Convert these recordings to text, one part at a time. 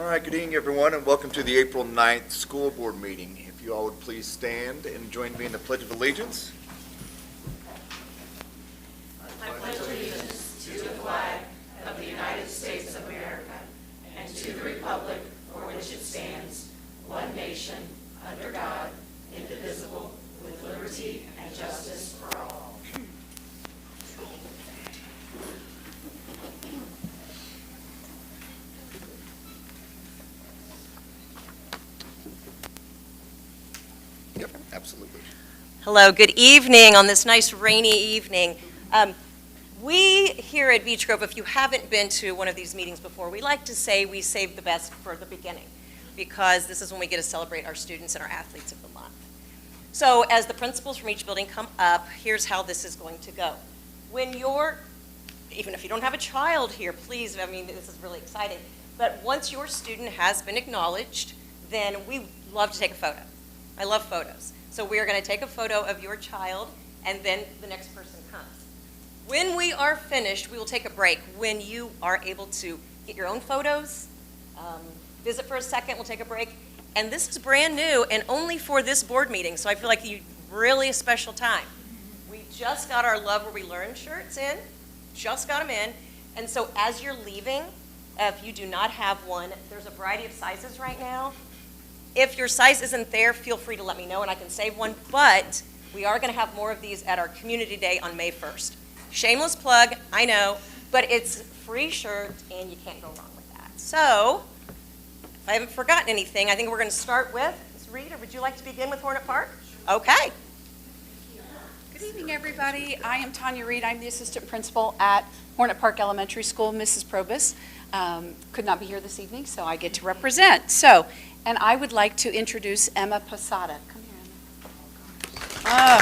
All right, good evening, everyone, and welcome to the April 9th School Board meeting. If you all would please stand and join me in the Pledge of Allegiance. I pledge allegiance to the flag of the United States of America and to the republic for which it stands, one nation, under God, indivisible, with liberty and justice for all. Yep, absolutely. Hello, good evening on this nice rainy evening. We here at Beech Grove, if you haven't been to one of these meetings before, we like to say we save the best for the beginning because this is when we get to celebrate our students and our athletes of the month. So as the principals from each building come up, here's how this is going to go. Even if you don't have a child here, please, this is really exciting, but once your student has been acknowledged, then we love to take a photo. I love photos. So we are going to take a photo of your child, and then the next person comes. When we are finished, we will take a break. When you are able to get your own photos, visit for a second, we'll take a break. And this is brand new and only for this board meeting, so I feel like really a special time. We just got our Love Where We Learn shirts in, just got them in. And so as you're leaving, if you do not have one, there's a variety of sizes right now. If your size isn't there, feel free to let me know and I can save one, but we are going to have more of these at our Community Day on May 1st. Shameless plug, I know, but it's free shirt and you can't go wrong with that. So, if I haven't forgotten anything, I think we're going to start with, Ms. Reed, would you like to begin with Hornet Park? Okay. Good evening, everybody. I am Tanya Reed. I'm the assistant principal at Hornet Park Elementary School. Mrs. Probus could not be here this evening, so I get to represent. And I would like to introduce Emma Posada. Come here, Emma.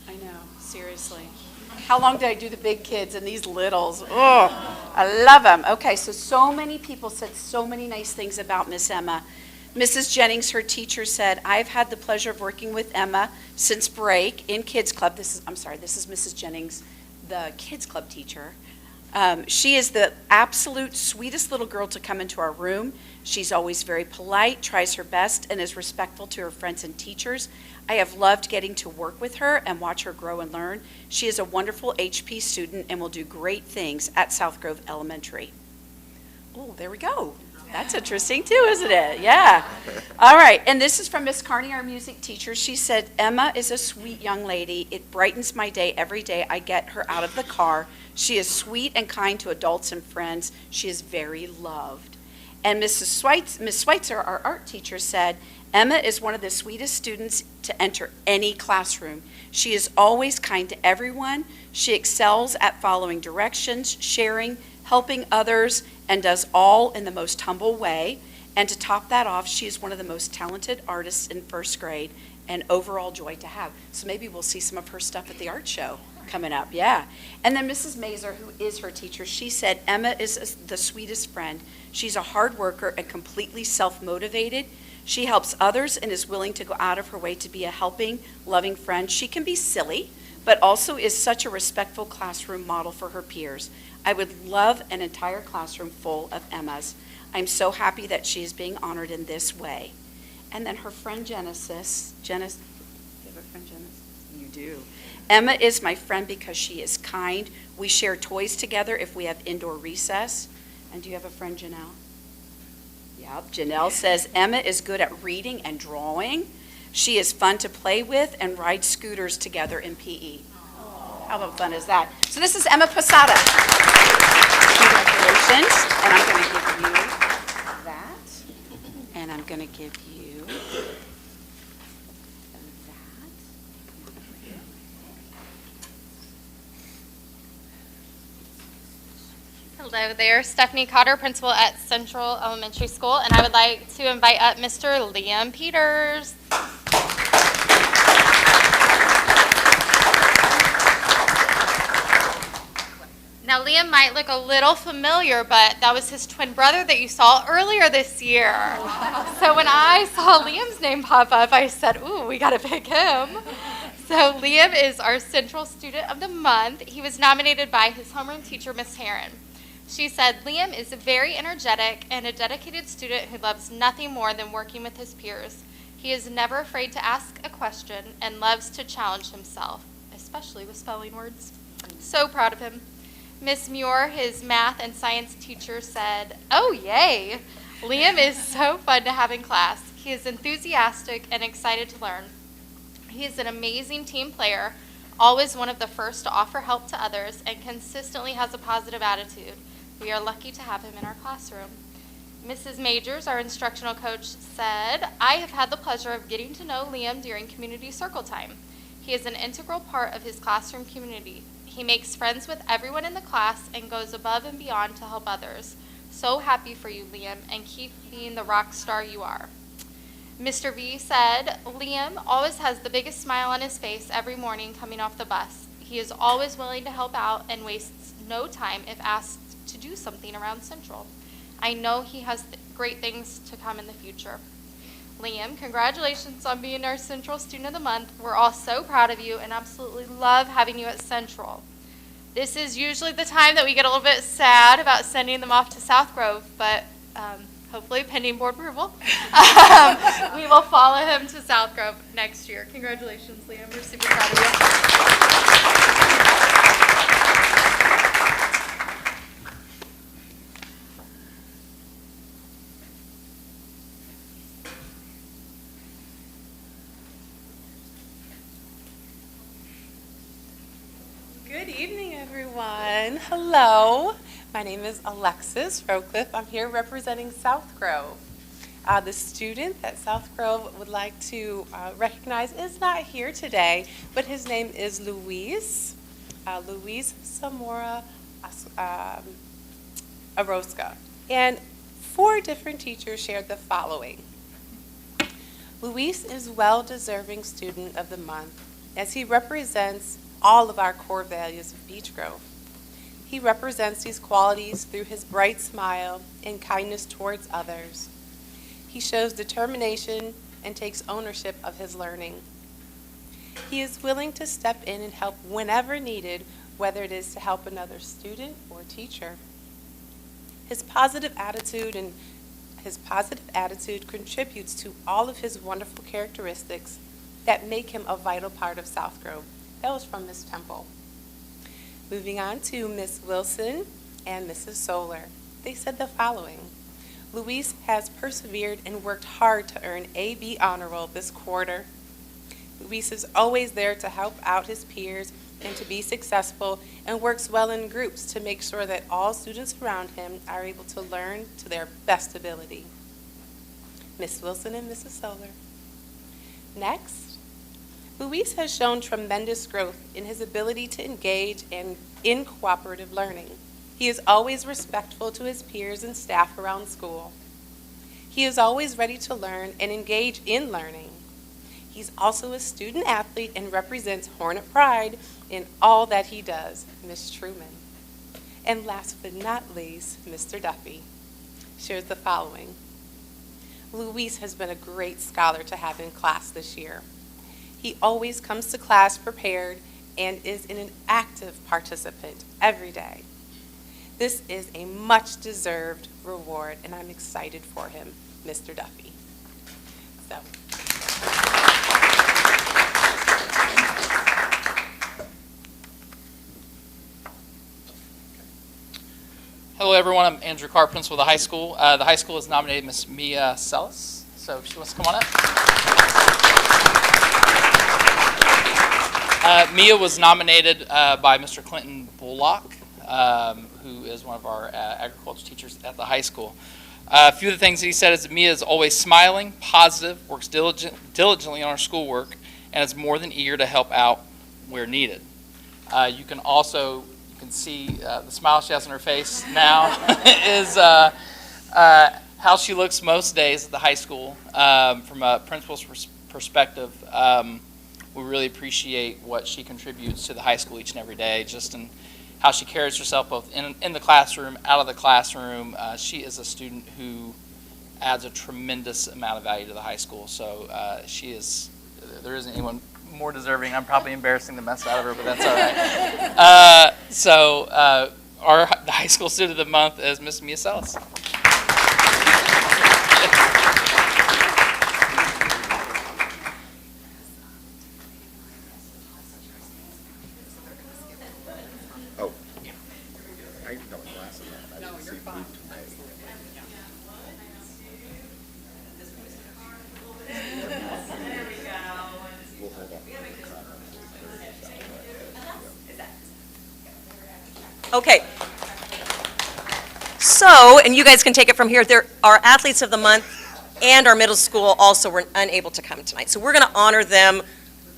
I know, seriously. How long did I do the big kids and these littles? Oh, I love them. Okay, so many people said so many nice things about Miss Emma. Mrs. Jennings, her teacher, said, I've had the pleasure of working with Emma since break in Kids Club. This is Mrs. Jennings, the Kids Club teacher. She is the absolute sweetest little girl to come into our room. She's always very polite, tries her best, and is respectful to her friends and teachers. I have loved getting to work with her and watch her grow and learn. She is a wonderful HP student and will do great things at South Grove Elementary. Oh, there we go. That's interesting too, isn't it? Yeah. All right, and this is from Miss Carney, our music teacher. She said, Emma is a sweet young lady. It brightens my day every day I get her out of the car. She is sweet and kind to adults and friends. She is very loved. And Miss Schweitzer, our art teacher, said, Emma is one of the sweetest students to enter any classroom. She is always kind to everyone. She excels at following directions, sharing, helping others, and does all in the most humble way. And to top that off, she is one of the most talented artists in first grade and overall joy to have. So maybe we'll see some of her stuff at the art show coming up, yeah. And then Mrs. Mazer, who is her teacher, she said, Emma is the sweetest friend. She's a hard worker and completely self-motivated. She helps others and is willing to go out of her way to be a helping, loving friend. She can be silly, but also is such a respectful classroom model for her peers. I would love an entire classroom full of Emmas. I'm so happy that she is being honored in this way. And then her friend Genesis, do you have a friend Genesis? You do. Emma is my friend because she is kind. We share toys together if we have indoor recess. And do you have a friend Janelle? Yep, Janelle says Emma is good at reading and drawing. She is fun to play with and ride scooters together in PE. How fun is that? So this is Emma Posada. Congratulations. And I'm going to give you that. And I'm going to give you that. Hello there, Stephanie Cotter, principal at Central Elementary School, and I would like to invite up Mr. Liam Peters. Now, Liam might look a little familiar, but that was his twin brother that you saw earlier this year. So when I saw Liam's name pop up, I said, ooh, we got to pick him. So Liam is our Central Student of the Month. He was nominated by his homeroom teacher, Miss Heron. She said, Liam is very energetic and a dedicated student who loves nothing more than working with his peers. He is never afraid to ask a question and loves to challenge himself, especially with spelling words. So proud of him. Miss Muir, his math and science teacher, said, oh, yay! Liam is so fun to have in class. He is enthusiastic and excited to learn. He is an amazing team player, always one of the first to offer help to others, and consistently has a positive attitude. We are lucky to have him in our classroom. Mrs. Majors, our instructional coach, said, I have had the pleasure of getting to know Liam during community circle time. He is an integral part of his classroom community. He makes friends with everyone in the class and goes above and beyond to help others. So happy for you, Liam, and keep being the rock star you are. Mr. V said, Liam always has the biggest smile on his face every morning coming off the bus. He is always willing to help out and wastes no time if asked to do something around Central. I know he has great things to come in the future. Liam, congratulations on being our Central Student of the Month. We're all so proud of you and absolutely love having you at Central. This is usually the time that we get a little bit sad about sending them off to South Grove, but hopefully pending board approval, we will follow him to South Grove next year. Congratulations, Liam. We're super proud of you. Good evening, everyone. Hello. My name is Alexis Rocliffe. I'm here representing South Grove. The student that South Grove would like to recognize is not here today, but his name is Luis Zamora Arosca. And 4 different teachers shared the following. Luis is well-deserving Student of the Month as he represents all of our core values of Beech Grove. He represents these qualities through his bright smile and kindness towards others. He shows determination and takes ownership of his learning. He is willing to step in and help whenever needed, whether it is to help another student or teacher. His positive attitude contributes to all of his wonderful characteristics that make him a vital part of South Grove. That was from Ms. Temple. Moving on to Ms. Wilson and Mrs. Solar. They said the following. Luis has persevered and worked hard to earn AB honor roll this quarter. Luis is always there to help out his peers and to be successful and works well in groups to make sure that all students around him are able to learn to their best ability. Ms. Wilson and Mrs. Solar. Next. Luis has shown tremendous growth in his ability to engage in cooperative learning. He is always respectful to his peers and staff around school. He is always ready to learn and engage in learning. He's also a student athlete and represents Hornet Pride in all that he does, Ms. Truman. And last but not least, Mr. Duffy shares the following. Luis has been a great scholar to have in class this year. He always comes to class prepared and is an active participant every day. This is a much-deserved reward, and I'm excited for him, Mr. Duffy. So. Hello, everyone. I'm Andrew Carr, principal of the high school. The high school has nominated Miss Mia Sellis, so if she wants to come on up. Mia was nominated by Mr. Clinton Bullock, who is one of our agriculture teachers at the high school. A few of the things that he said is that Mia is always smiling, positive, works diligently on her schoolwork, and is more than eager to help out where needed. You can see the smile she has on her face now is how she looks most days at the high school. From a principal's perspective, we really appreciate what she contributes to the high school each and every day, just in how she carries herself both in the classroom, out of the classroom. She is a student who adds a tremendous amount of value to the high school. So there isn't anyone more deserving. I'm probably embarrassing the mess out of her, but that's all right. The high school student of the month is Miss Mia Sellis. Oh. I know glasses on. I didn't see blue today. We'll hold up. Okay. So, and you guys can take it from here, there are athletes of the month and our middle school also were unable to come tonight. So we're going to honor them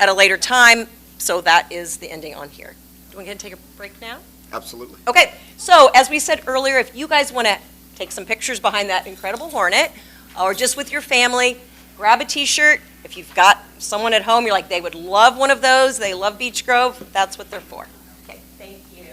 at a later time, so that is the ending on here. Do we want to take a break now? Absolutely. Okay, so as we said earlier, if you guys want to take some pictures behind that incredible hornet, or just with your family, grab a t-shirt. If you've got someone at home, you're like, they would love one of those, they love Beech Grove, that's what they're for. Okay, thank you.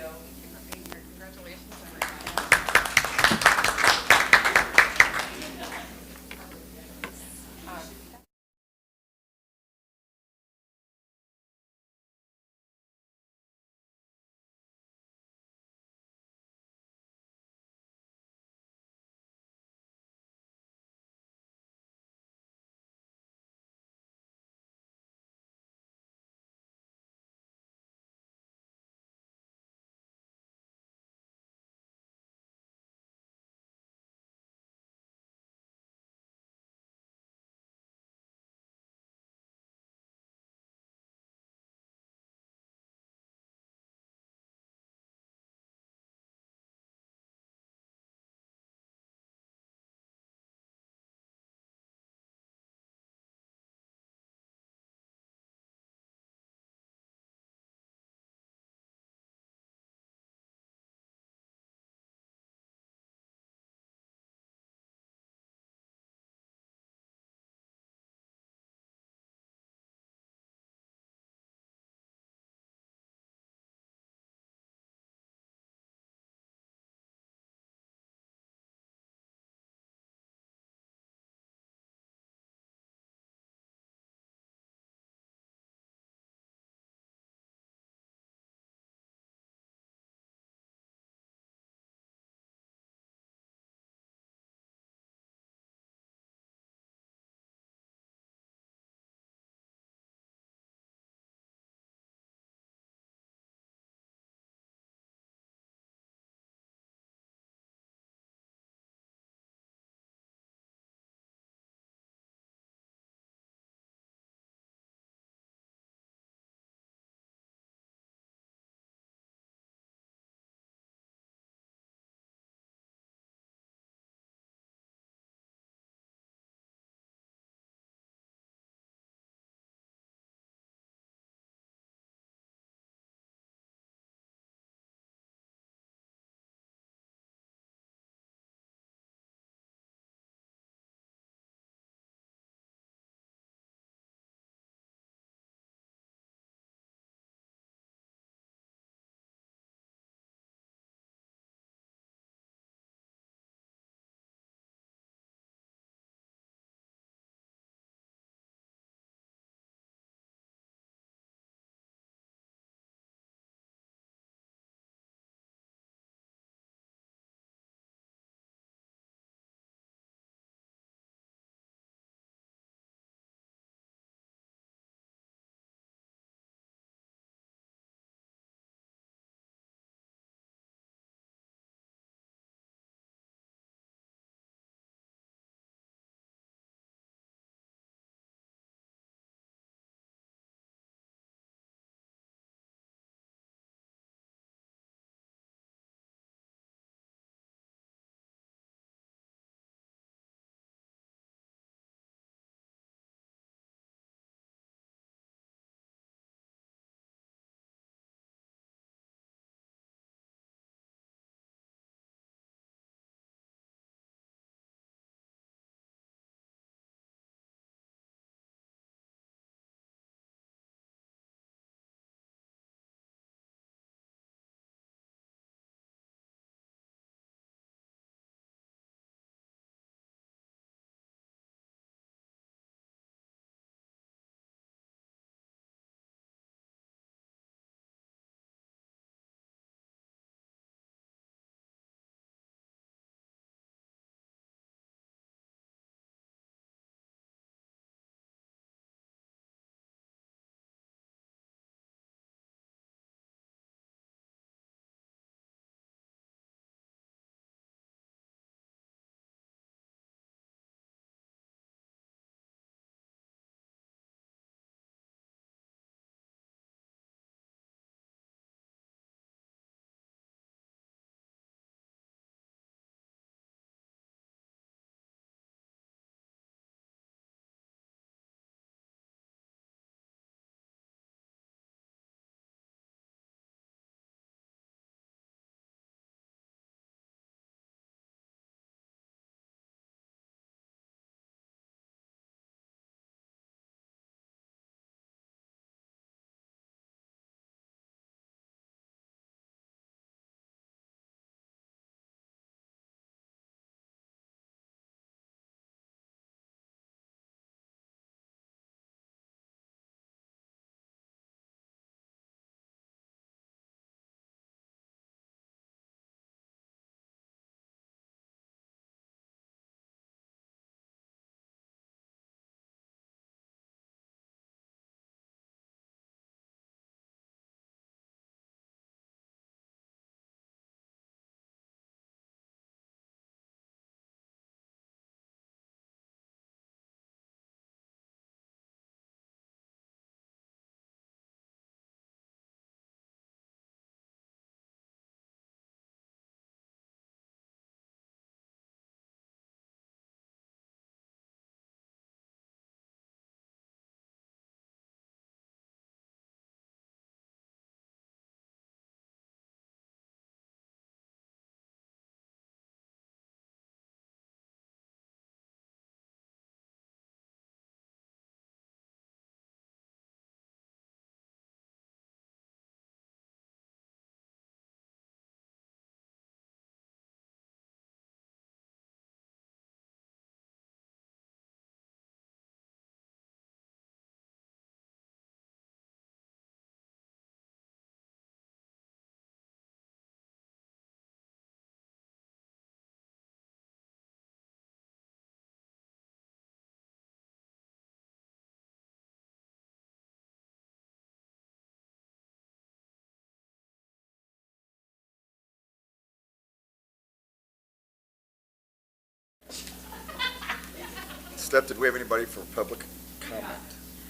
Steph, did we have anybody for public comment?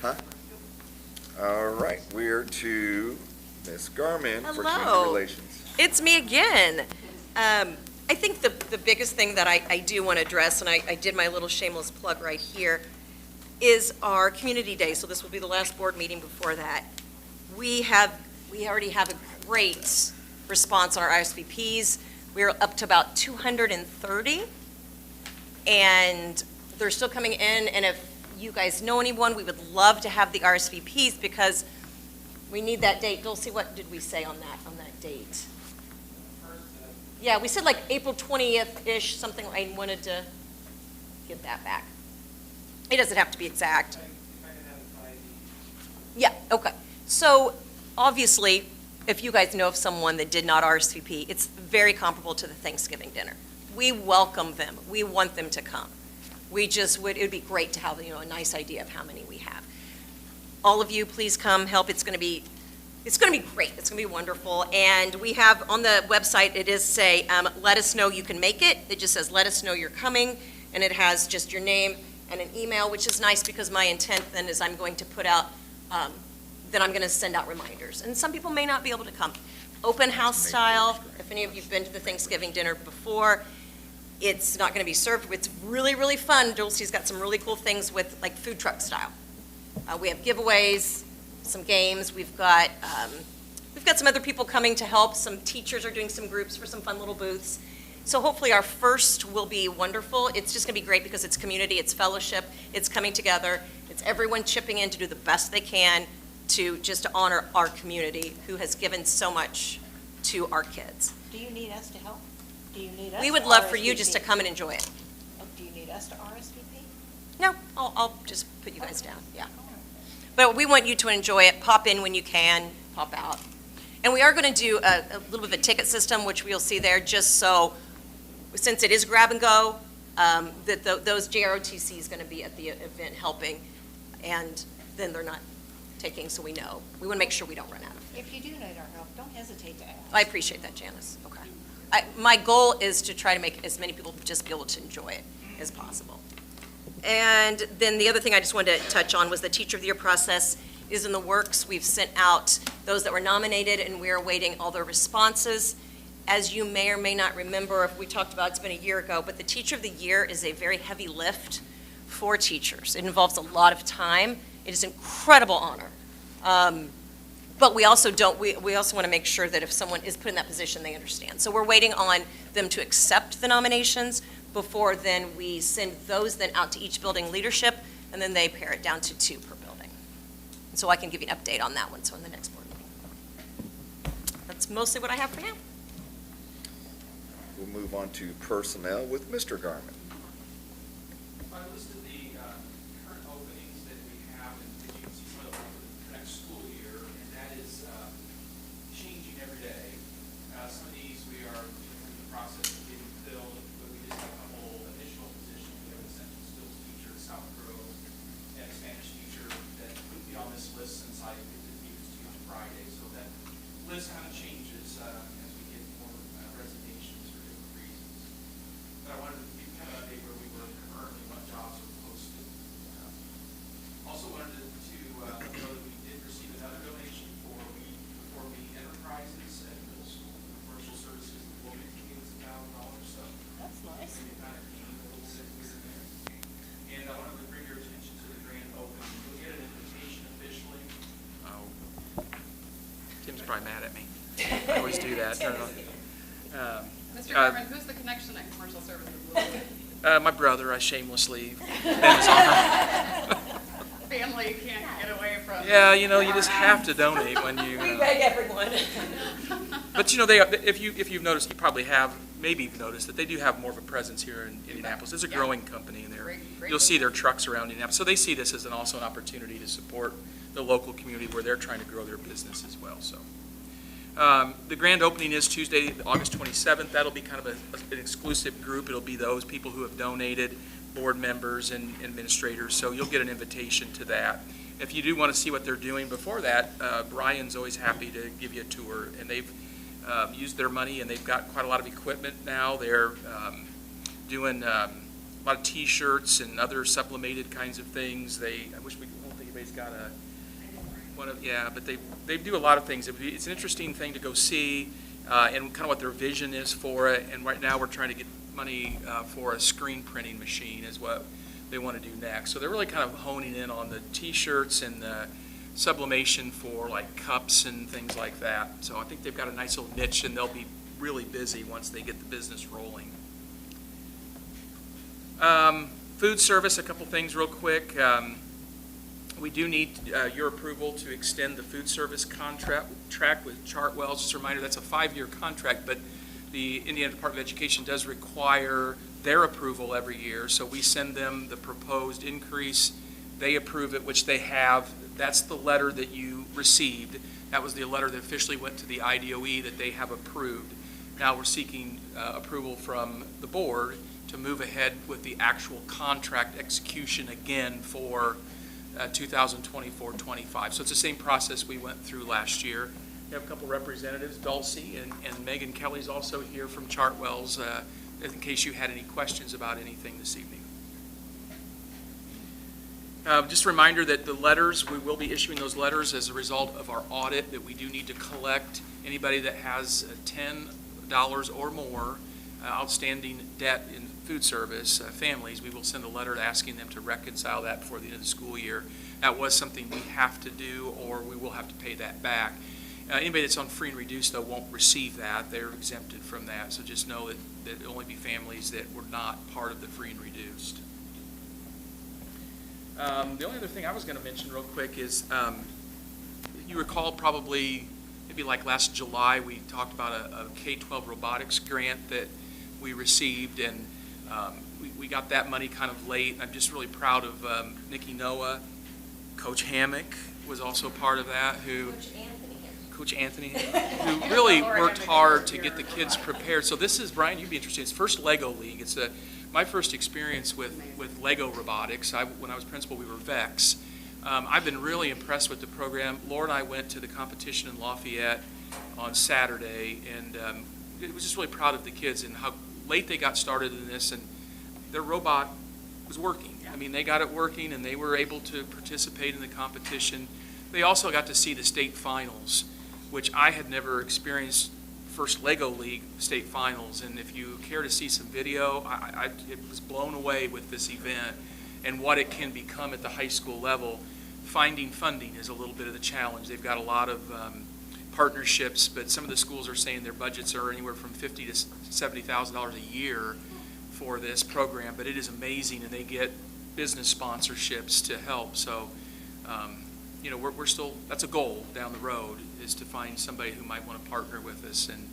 Huh? All right, we're to Ms. Garmin for community Hello. relations. It's me again. I think the biggest thing that I do want to address, and I did my little shameless plug right here, is our Community Day. So this will be the last board meeting before that. We already have a great response on our RSVPs. We're up to about 230, and they're still coming in. And if you guys know anyone, we would love to have the RSVPs because we need that date. Dulcie, what did we say on that date? Yeah, we said like April 20th-ish, something. I wanted to get that back. It doesn't have to be exact. Yeah, okay. So obviously, if you guys know of someone that did not RSVP, it's very comparable to the Thanksgiving dinner. We welcome them. We want them to come. It would be great to have, a nice idea of how many we have. All of you, please come help. It's going to be great. It's going to be wonderful. And we have on the website, it is say, let us know you can make it. It just says, let us know you're coming. And it has just your name and an email, which is nice because my intent then is I'm going to put out, then I'm going to send out reminders. And some people may not be able to come. Open house style, if any of you have been to the Thanksgiving dinner before, it's not going to be served. It's really, really fun. Dulcie's got some really cool things with like food truck style. We have giveaways, some games. We've got some other people coming to help. Some teachers are doing some groups for some fun little booths. So hopefully our first will be wonderful. It's just going to be great because it's community, it's fellowship, it's coming together. It's everyone chipping in to do the best they can to honor our community who has given so much to our kids. Do you need us to help? Do you need us? We would to love for you just to RSVP? come and enjoy it. Oh, do you need us to RSVP? No, I'll just put you guys down, yeah. But we want you to enjoy it. Pop in when you can, pop out. And we are going to do a little bit of a ticket system, which we'll see there, just so, since it is grab and go, those JROTC is going to be at the event helping, and then they're not taking, so we know. We want to make sure we don't run out of things. If you do need our help, don't hesitate to ask. I appreciate that, Janice. Okay. My goal is to try to make as many people just be able to enjoy it as possible. And then the other thing I just wanted to touch on was the Teacher of the Year process is in the works. We've sent out those that were nominated, and we are awaiting all their responses. As you may or may not remember, if we talked about, it's been a year ago, but the Teacher of the Year is a very heavy lift for teachers. It involves a lot of time. It is an incredible honor. But we also we also want to make sure that if someone is put in that position, they understand. So we're waiting on them to accept the nominations before then we send those then out to each building leadership, and then they pare it down to 2 per building. And so I can give you an update on that one, so in the next board meeting. That's mostly what I have for now. We'll move on to personnel with Mr. Garmin. I listed the current openings that we have, and as you can see, some of them for the next school year, and that is changing every day. Some of these we are in the process of getting filled, but we just have a couple additional positions. We have an essential skills teacher at South Grove and a Spanish teacher that would be on this list since I did the meetings to you on Friday. So that list kind of changes as we get more resignations for different reasons. But I wanted to give kind of an update where we were currently, what jobs are posted. Also wanted to let you know that we did receive another donation for Me Enterprises at middle school. Commercial services will be $1,000, so That's nice. maybe kind of gain a little bit here and there. And I wanted to bring your attention to the grand opening. You'll get an invitation officially. Oh, Tim's probably mad at me. I always do that. Turn it on. Mr. Garvin, who's the connection at commercial services? My brother, I shamelessly bent his arm. Family can't get away from. Yeah, you just have to donate when you. We beg everyone. But if you've noticed, you probably have, maybe you've noticed that they do have more of a presence here in Indianapolis. It's a growing company, and Great you'll see their trucks around Indianapolis. So they see this as also an opportunity to support the local community where they're trying to grow their business as well. So the grand opening is Tuesday, August 27th. That'll be kind of an exclusive group. It'll be those people who have donated, board members and administrators. So you'll get an invitation to that. If you do want to see what they're doing before that, Brian's always happy to give you a tour. And they've used their money, and they've got quite a lot of equipment now. They're doing a lot of T-shirts and other sublimated kinds of things. I don't think anybody's got but they do a lot of things. It's an interesting thing to go see, and kind of what their vision is for it. And right now we're trying to get money for a screen printing machine is what they want to do next. So they're really kind of honing in on the T-shirts and the sublimation for like cups and things like that. So I think they've got a nice little niche, and they'll be really busy once they get the business rolling. Food service, a couple things real quick. We do need your approval to extend the food service contract with Chartwell's. Just a reminder, that's a 5-year contract, but the Indiana Department of Education does require their approval every year. So we send them the proposed increase. They approve it, which they have. That's the letter that you received. That was the letter that officially went to the IDOE that they have approved. Now we're seeking approval from the board to move ahead with the actual contract execution again for 2024-25. So it's the same process we went through last year. We have a couple representatives, Dulcie and Megan Kelly's also here from Chartwell's, in case you had any questions about anything this evening. Just a reminder that the letters, we will be issuing those letters as a result of our audit, that we do need to collect anybody that has $10 or more outstanding debt in food service, families. We will send a letter asking them to reconcile that before the end of the school year. That was something we have to do, or we will have to pay that back. Anybody that's on free and reduced, though, won't receive that. They're exempted from that. So just know that it'll only be families that were not part of the free and reduced. The only other thing I was going to mention real quick is, you recall probably maybe like last July, we talked about a K-12 robotics grant that we received, and we got that money kind of late. I'm just really proud of Nikki Noah. Coach Hammock was also part of that, Coach Anthony, who really worked hard to get the kids prepared. So this is, Brian, you'd be interested. It's first Lego League. It's my first experience with Lego robotics. When I was principal, we were VEX. I've been really impressed with the program. Laura and I went to the competition in Lafayette on Saturday, and it was just really proud of the kids and how late they got started in this, and their robot was working. I mean, they got it working, and they were able to participate in the competition. They also got to see the state finals, which I had never experienced. First Lego League state finals, and if you care to see some video, it was blown away with this event and what it can become at the high school level. Finding funding is a little bit of the challenge. They've got a lot of partnerships, but some of the schools are saying their budgets are anywhere from $50,000 to $70,000 a year for this program, but it is amazing, and they get business sponsorships to help. So we're still, that's a goal down the road, is to find somebody who might want to partner with us and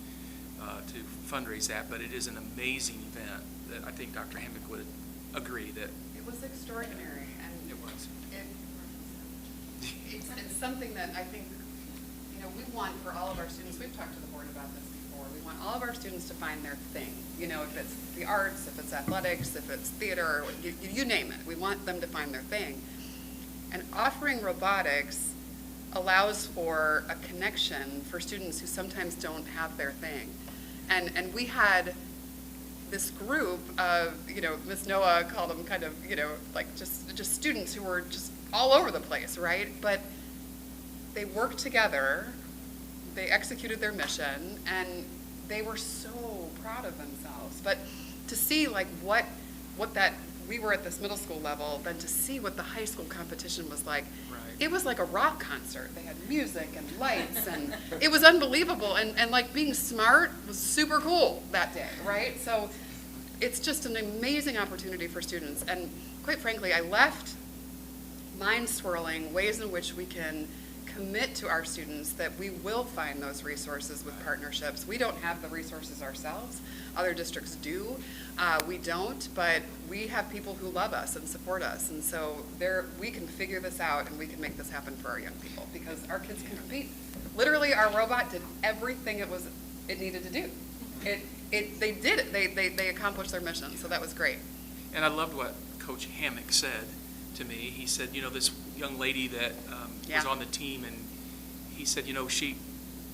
to fundraise that. But it is an amazing event that I think Dr. Hammock would agree that It was extraordinary, and it was. it's something that I think, we want for all of our students. We've talked to the board about this before. We want all of our students to find their thing. If it's the arts, if it's athletics, if it's theater, you name it. We want them to find their thing. And offering robotics allows for a connection for students who sometimes don't have their thing. And we had this group of, Ms. Noah called them kind of, like just students who were just all over the place, right? But they worked together, they executed their mission, and they were so proud of themselves. But to see like what that, we were at this middle school level, then to see what the high school competition was like, Right. It was like a rock concert. They had music and lights, and it was unbelievable. And like being smart was super cool that day, right? So it's just an amazing opportunity for students. And quite frankly, I left mind swirling ways in which we can commit to our students that we will find those resources with partnerships. We don't have the resources ourselves. Other districts do. We don't, but we have people who love us and support us. And so we can figure this out, and we can make this happen for our young people, because our kids can compete. Literally, our robot did everything it needed to do. They did it. They accomplished their mission, so that was great. And I loved what Coach Hammock said to me. He said, this young lady that was on the team, and he said, she,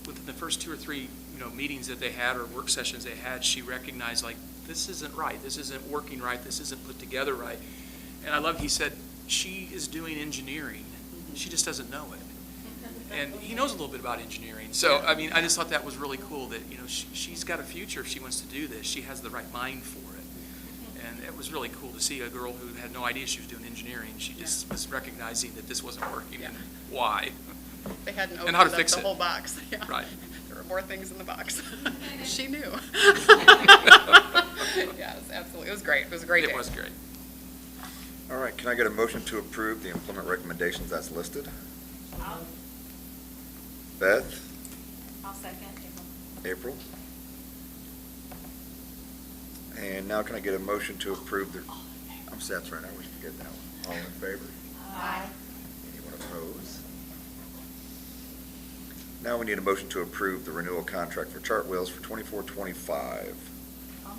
within the first 2 or 3, meetings that they had or work sessions they had, she recognized, like, this isn't right, this isn't working right, this isn't put together right. And I love, he said, she is doing engineering, she just doesn't know it. And he knows a little bit about engineering. So, I mean, I just thought that was really cool that, you know, she's got a future if she wants to do this. She has the right mind for it. And it was really cool to see a girl who had no idea she was doing engineering. She just was recognizing that this wasn't working and why. They hadn't And opened how to up fix the it. whole box. Yeah. Right. There were more things in the box. She knew. Yes, absolutely. It was great. It was a great day. It was great. All right, can I get a motion to approve the employment recommendations as listed? Beth? I'll second. April? And now can I get a motion to approve the, I'm sorry, that's right, I always forget that one. All in favor? Aye. Anyone opposed? Now we need a motion to approve the renewal contract for Chart Wheels for 24-25. I'll make a motion.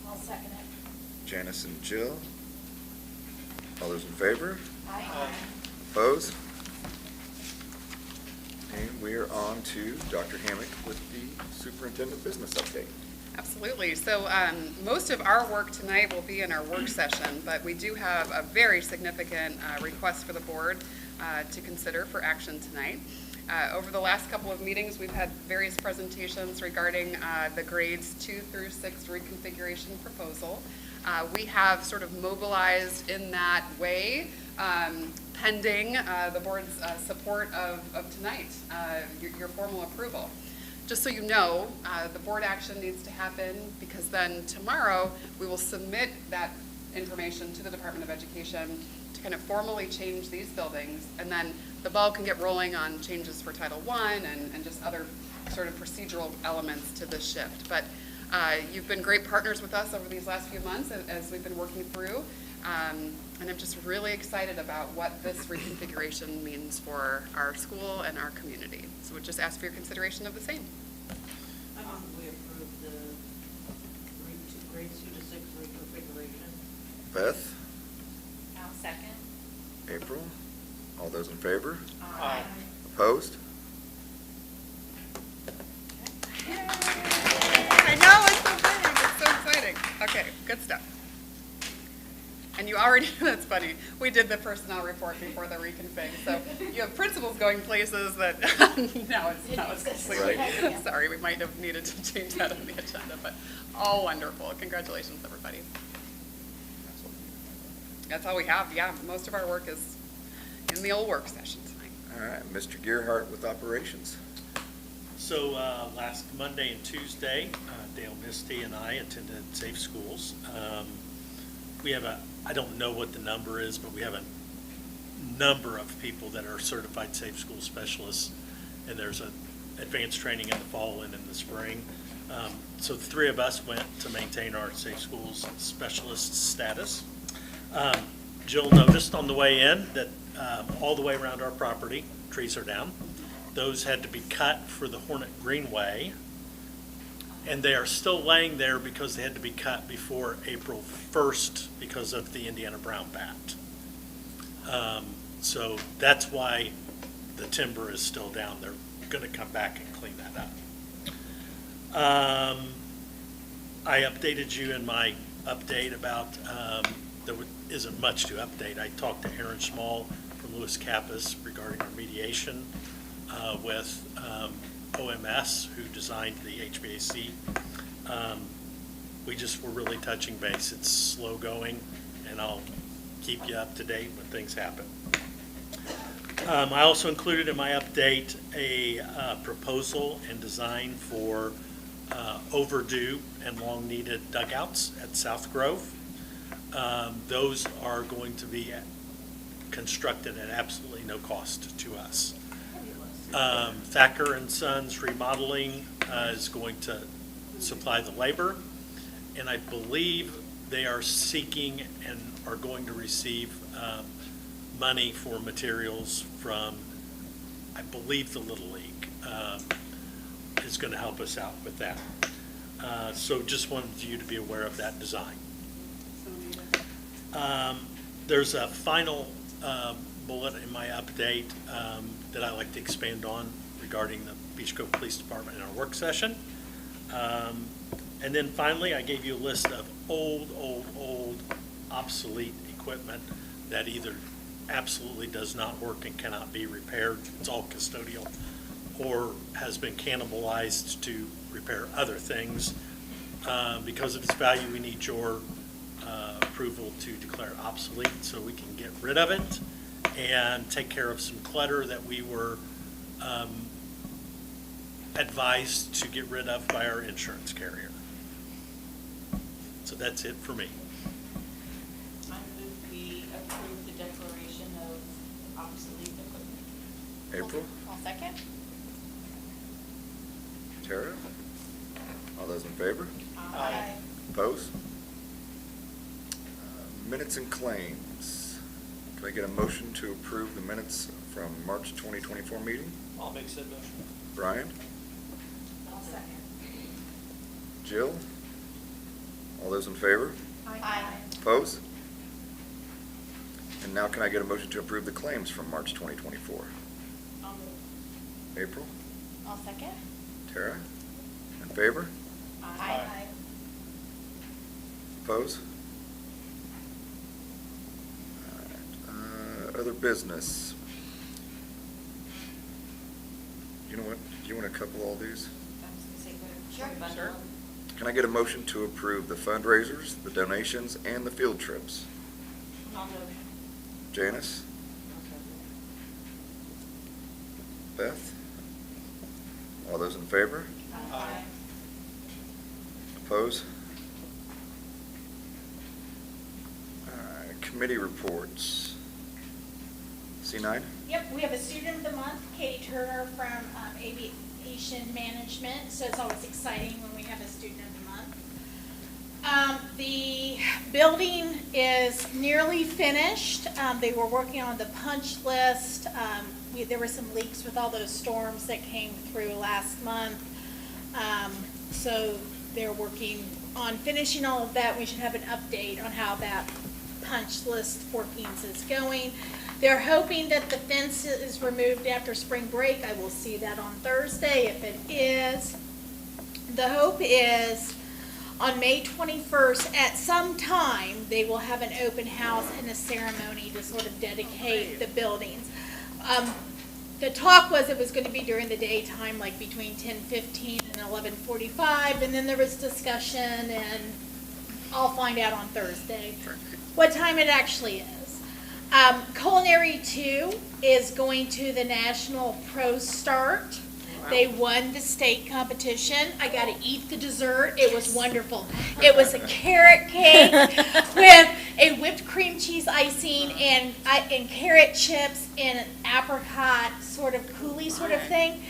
I'll second it. Janice and Jill? All those in favor? Aye. Opposed? And we are on to Dr. Hammock with the superintendent business update. Absolutely. So most of our work tonight will be in our work session, but we do have a very significant request for the board to consider for action tonight. Over the last couple of meetings, we've had various presentations regarding the grades 2 through 6 reconfiguration proposal. We have sort of mobilized in that way, pending the board's support of tonight, your formal approval. Just so you know, the board action needs to happen because then tomorrow we will submit that information to the Department of Education to kind of formally change these buildings, and then the ball can get rolling on changes for Title I and just other sort of procedural elements to this shift. But you've been great partners with us over these last few months as we've been working through, and I'm just really excited about what this reconfiguration means for our school and our community. So we'd just ask for your consideration of the same. I move we approve the grade 2 to 6 reconfiguration. Beth? I'll second. April? All those in favor? Aye. Opposed? I know, it's so big, it's so exciting. Okay, good stuff. And you already, that's funny, we did the personnel report before the reconfig, so you have principals going places that, now it's completely, Right. sorry, we might have needed to change that on the agenda, but all wonderful. Congratulations, everybody. That's all we have, yeah. Most of our work is in the old work session tonight. All right, Mr. Gearhart with operations. So last Monday and Tuesday, Dale Misty and I attended Safe Schools. We have I don't know what the number is, but we have a number of people that are certified Safe School specialists, and there's an advanced training in the fall and in the spring. So the three of us went to maintain our Safe Schools specialist status. Jill noticed on the way in that all the way around our property, trees are down. Those had to be cut for the Hornet Greenway, and they are still laying there because they had to be cut before April 1st because of the Indiana brown bat. So that's why the timber is still down. They're going to come back and clean that up. I updated you in my update about there isn't much to update. I talked to Aaron Small from Lewis Kappas regarding our mediation with OMS, who designed the HVAC. We just were really touching base. It's slow going, and I'll keep you up to date when things happen. I also included in my update a proposal and design for overdue and long-needed dugouts at South Grove. Those are going to be constructed at absolutely no cost to us. Thacker and Sons Remodeling is going to supply the labor, and I believe they are seeking and are going to receive money for materials from, I believe, the Little League is going to help us out with that. So just wanted you to be aware of that design. There's a final bullet in my update that I like to expand on regarding the Beech Grove Police Department in our work session. And then finally, I gave you a list of old obsolete equipment that either absolutely does not work and cannot be repaired, it's all custodial, or has been cannibalized to repair other things. Because of its value, we need your approval to declare it obsolete so we can get rid of it and take care of some clutter that we were advised to get rid of by our insurance carrier. So that's it for me. I move we approve the declaration of obsolete equipment. April, I'll second. Tara? All those in favor? Aye. Opposed? Minutes and claims. Can I get a motion to approve the minutes from March 2024 meeting? I'll make said motion. Brian? I'll second. Jill? All those in favor? Aye. Opposed? And now can I get a motion to approve the claims from March 2024? I'll move. April? I'll second. Tara? In favor? Aye. Opposed? All right. Other business. You know what? Do you want to couple all these? Sure. Can I get a motion to approve the fundraisers, the donations, and the field trips? I'll move. Janice? Beth? All those in favor? Aye. Opposed? All right, committee reports. C9? Yep, we have a student of the month, Katie Turner from Aviation Management, so it's always exciting when we have a student of the month. The building is nearly finished. They were working on the punch list. There were some leaks with all those storms that came through last month. So they're working on finishing all of that. We should have an update on how that punch list workings is going. They're hoping that the fence is removed after spring break. I will see that on Thursday if it is. The hope is on May 21st, at some time, they will have an open house and a ceremony to sort of dedicate the buildings. The talk was it was going to be during the daytime, like between 10:15 and 11:45, and then there was discussion, and I'll find out on Thursday what time it actually is. Culinary 2 is going to the National Pro Start. They won the state competition. I got to eat the dessert. It was wonderful. It was a carrot cake with a whipped cream cheese icing and carrot chips and an apricot sort of coulis sort of thing.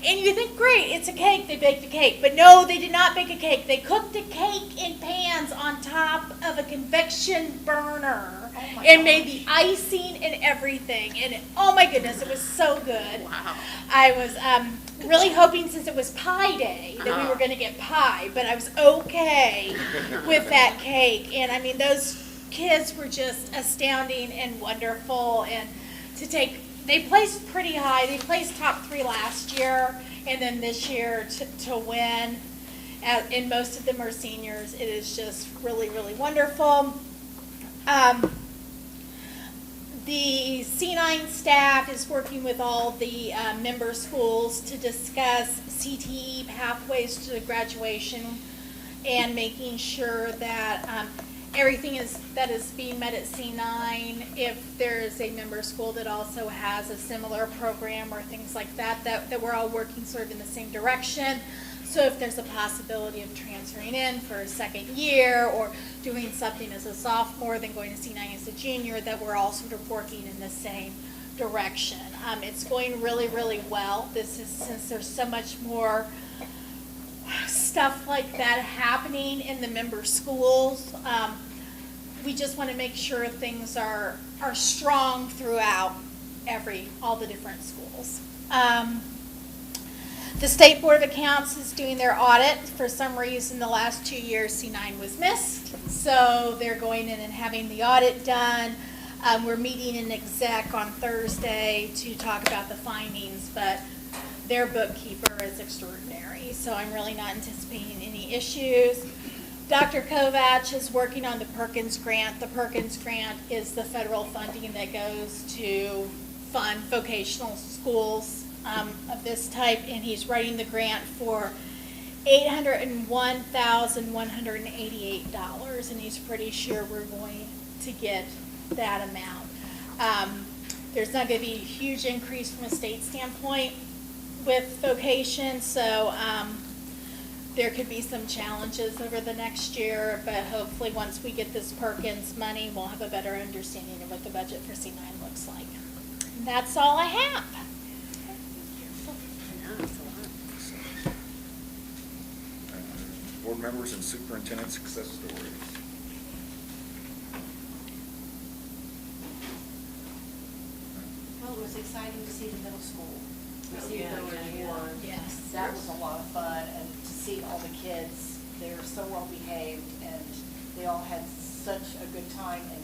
And you think, great, it's a cake. They baked a cake. But no, they did not bake a cake. They cooked a cake in pans on top of a convection burner and made the icing and everything. And oh my goodness, it was so good. Wow. I was really hoping, since it was pie day, that we were going to get pie. But I was okay with that cake. And I mean, those kids were just astounding and wonderful. And they placed pretty high. They placed top 3 last year, and then this year to win. And most of them are seniors. It is just really, really wonderful. The C9 staff is working with all the member schools to discuss CTE pathways to graduation and making sure that everything that is being met at C9, if there is a member school that also has a similar program or things like that, that we're all working sort of in the same direction. So if there's a possibility of transferring in for a second year or doing something as a sophomore, then going to C9 as a junior, that we're all sort of working in the same direction. It's going really, really well. Since there's so much more stuff like that happening in the member schools. We just want to make sure things are strong throughout all the different schools. The State Board of Accounts is doing their audit. For some reason, the last 2 years, C9 was missed. So they're going in and having the audit done. We're meeting in exec on Thursday to talk about the findings, but their bookkeeper is extraordinary, so I'm really not anticipating any issues. Dr. Kovach is working on the Perkins Grant. The Perkins Grant is the federal funding that goes to fund vocational schools of this type, and he's writing the grant for $801,188, and he's pretty sure we're going to get that amount. There's not going to be a huge increase from a state standpoint with vocation, so there could be some challenges over the next year, but hopefully once we get this Perkins money, we'll have a better understanding of what the budget for C9 looks like. And that's all I have. Board members and superintendent success stories. Well, it was exciting to see the middle school. Yeah, Yes. That was a lot of fun, and to see all the kids, they were so well behaved, and they all had such a good time. And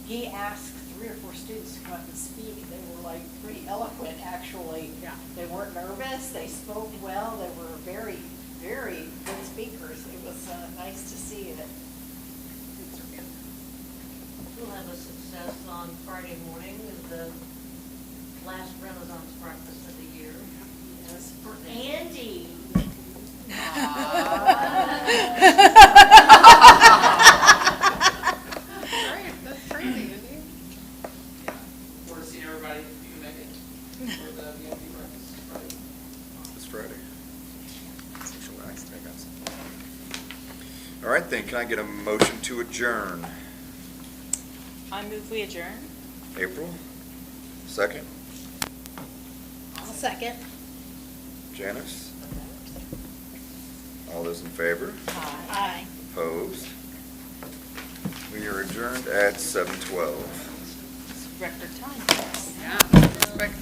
he asked 3 or 4 students to come up and speak. They were like pretty eloquent, actually. Yeah. They weren't nervous, they spoke well, they were very, very good speakers. It was nice to see it. We'll have a success on Friday morning with the last Renaissance breakfast of the year. Yes. For Andy. Right, that's crazy, Andy. Forward to seeing everybody, if you can make it, for the VIP breakfast Friday. This Friday. All right, then, can I get a motion to adjourn? I move we adjourn. April? Second? I'll second. Janice? All those in favor? Aye. Opposed? We are adjourned at 7:12. Record time. Yeah, respect.